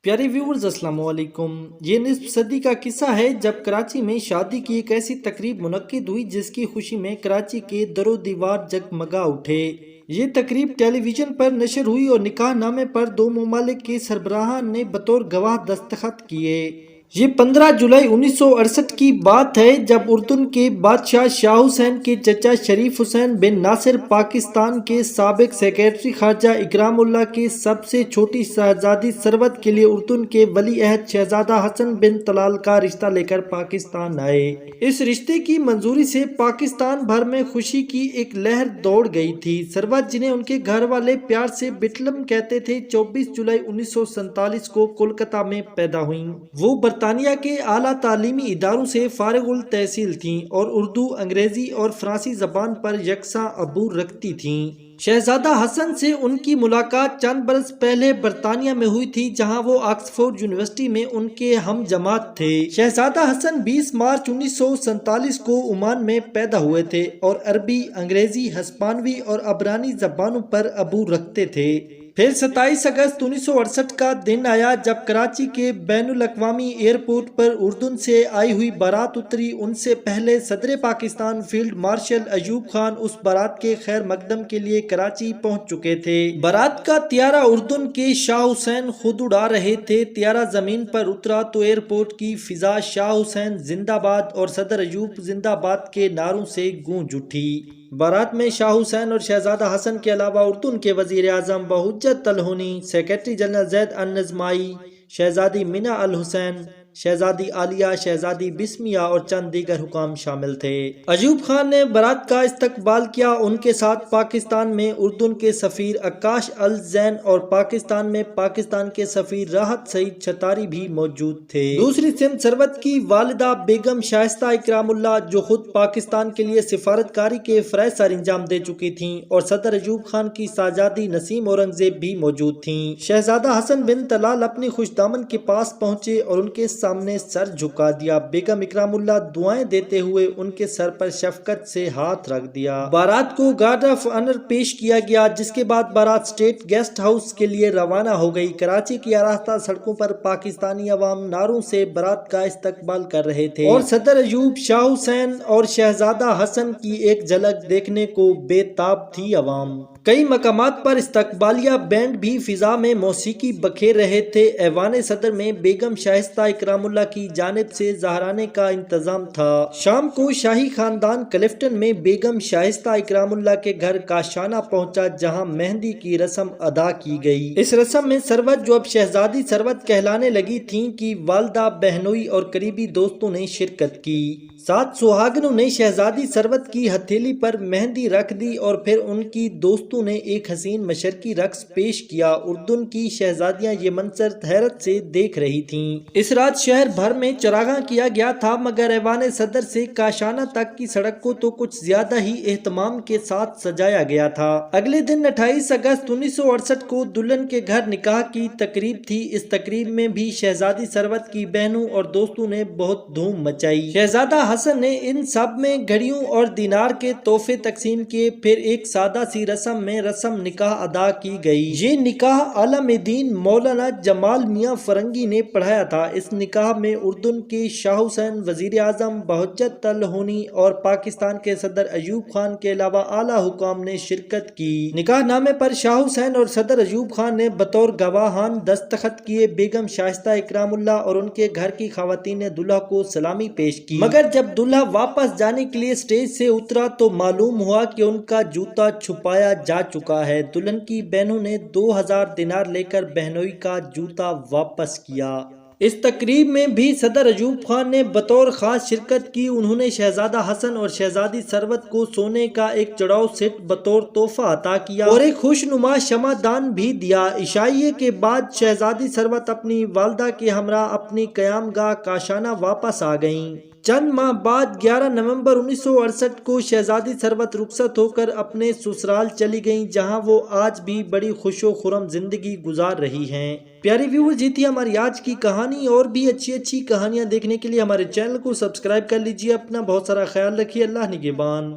प्यारे व्यूवर्स अस्सलाम वालेकुम। ये निस्फ सदी का किस्सा है जब कराची में शादी की एक ऐसी तकरीब मुनक्किद हुई जिसकी खुशी में कराची के दरो दीवार जगमगा उठे। ये तकरीब टेलीविजन पर नशर हुई और निकाह नामे पर दो ममालिक के सरबराहान ने बतौर गवाह दस्तखत किए। ये 15 जुलाई 1968 की बात है जब उर्दून के बादशाह शाह हुसैन के चचा शरीफ हुसैन बिन नासिर पाकिस्तान के साबिक सेक्रेटरी खारजा इकरामुल्लाह के सबसे छोटी शहजादी सरवत के लिए उर्दून के वली अहद शहजादा हसन बिन तलाल का रिश्ता लेकर पाकिस्तान आए। इस रिश्ते की मंजूरी से पाकिस्तान भर में खुशी की एक लहर दौड़ गई थी। सरवत, जिन्हें उनके घर वाले प्यार से बिटलम कहते थे, 24 जुलाई 1947 को कोलकाता में पैदा हुई। वो बरतानिया के आला तालीमी इदारों से फारिगुल तहसील थीं और उर्दू, अंग्रेजी और फ्रांसी जबान पर यकसा अबूर रखती थीं। शहजादा हसन से उनकी मुलाकात चंद बरस पहले बरतानिया में हुई थी, जहां वो ऑक्सफोर्ड यूनिवर्सिटी में उनके हम जमात थे। शहजादा हसन 20 मार्च 1947 को ओमान में पैदा हुए थे और अरबी, अंग्रेजी, हस्पानवी और अबरानी जबानों पर अबूर रखते थे। फिर 27 अगस्त 1968 का दिन आया जब कराची के बैनुल अक़वामी एयरपोर्ट पर उर्दून से आई हुई बारात उतरी। उनसे पहले सदर पाकिस्तान फील्ड मार्शल अयूब खान उस बारात के खैर मकदम के लिए कराची पहुंच चुके थे। बारात का तियारा उर्दून के शाह हुसैन खुद उड़ा रहे थे। तियारा जमीन पर उतरा तो एयरपोर्ट की फिजा शाह हुसैन जिंदाबाद और सदर अयूब जिंदाबाद के नारों से गूंज उठी। बारात में शाह हुसैन और शहजादा हसन के अलावा उर्दून के वजीर आजम बहुज्जत अल हुनी, सेक्रेटरी जनरल जैद अन नज़माई, शहजादी मिना अल हुसैन, शहजादी आलिया, शहजादी बिस्मिया और चंद दीगर हुकाम शामिल थे। अयूब खान ने बारात का इस्तकबाल किया। उनके साथ पाकिस्तान में उर्दून के सफीर अक्काश अल जैन और पाकिस्तान में पाकिस्तान के सफीर राहत सईद छतारी भी मौजूद थे। दूसरी सिमत सरवत की वालिदा बेगम शाइस्ता इकरामुल्लाह, जो खुद पाकिस्तान के लिए सिफारतकारी के फराइज सर अंजाम दे चुकी थीं, और सदर अयूब खान की साजादी नसीम औरंगजेब भी मौजूद थीं। शहजादा हसन बिन तलाल अपनी खुशदामन के पास पहुंचे और उनके सामने सर झुका दिया। बेगम इकरामुल्लाह दुआएं देते हुए उनके सर पर शफकत से हाथ रख दिया। बारात को गार्ड ऑफ ऑनर पेश किया गया, जिसके बाद बारात स्टेट गेस्ट हाउस के लिए रवाना हो गई। कराची की आरास्ता सड़कों पर पाकिस्तानी अवाम नारों से बारात का इस्तकबाल कर रहे थे और सदर अयूब, शाह हुसैन और शहजादा हसन की एक झलक देखने को बेताब थी अवाम। कई मकामात पर इस्तकबालिया बैंड भी फिजा में मौसीकी बखेर रहे थे। ऐवान सदर में बेगम शाइस्ता इकरामुल्लाह की जानिब से ज़हराने का इंतजाम था। शाम को शाही खानदान क्लिफ्टन में बेगम शाइस्ता इकरामुल्लाह के घर काशाना पहुंचा, जहां मेहंदी की रस्म अदा की गई। इस रस्म में सरवत, जो अब शहजादी सरवत कहलाने लगी थीं, की वालदा, बहनोई और करीबी दोस्तों ने शिरकत की। 7 सुहागनों ने शहजादी सरवत की हथेली पर मेहंदी रख दी और फिर उनकी दोस्तों ने एक हसीन मशरकी रक्स पेश किया। उर्दून की शहजादियां ये मंजर हैरत से देख रही थीं। इस रात शहर भर में चरागां किया गया था, मगर ऐवान सदर से काशाना तक की सड़क को तो कुछ ज्यादा ही एहतमाम के साथ सजाया गया था। अगले दिन 28 अगस्त 1968 को दुल्हन के घर निकाह की तकरीब थी। इस तकरीब में भी शहजादी सरवत की बहनों और दोस्तों ने बहुत धूम मचाई। शहजादा हसन ने इन सब में घड़ियों और दिनार के तोहफे तकसीम किए। फिर एक सादा सी रस्म में रस्म निकाह अदा की गई। ये निकाह आलम-ए-दीन मौलाना जमाल मियां फरंगी ने पढ़ाया था। इस निकाह में उर्दून के शाह हुसैन, वजीर आजम बहुज्जत अल हुनी और पाकिस्तान के सदर अयूब खान के अलावा आला हुकाम ने शिरकत की। निकाह नामे पर शाह हुसैन और सदर अयूब खान ने बतौर गवाहान दस्तखत किए। बेगम शाइस्ता इकरामुल्लाह और उनके घर की खवातीन ने दूल्हा को सलामी पेश की, मगर जब दूल्हा वापस जाने के लिए स्टेज से उतरा तो मालूम हुआ कि उनका जूता छुपाया जा चुका है। दुल्हन की बहनों ने 2000 दिनार लेकर बहनोई का जूता वापस किया। इस तकरीब में भी सदर अयूब खान ने बतौर खास शिरकत की। उन्होंने शहजादा हसन और शहजादी सरवत को सोने का एक चढ़ाऊ सेट बतौर तोहफा अता किया और एक खुशनुमा शमादान भी दिया। इशाइये के बाद शहजादी सरवत अपनी वालदा के हमरा अपनी कयामगाह काशाना वापस आ गयीं। चंद माह बाद 11 नवंबर 1968 को शहजादी सरवत रुखसत होकर अपने ससुराल चली गईं, जहां वो आज भी बड़ी खुशो खुरम जिंदगी गुजार रही हैं। प्यारे व्यूअर्स, ये थी हमारी आज की कहानी। और भी अच्छी कहानियां देखने के लिए हमारे चैनल को सब्सक्राइब कर लीजिए। अपना बहुत सारा ख्याल रखिए। अल्लाह निगहबान।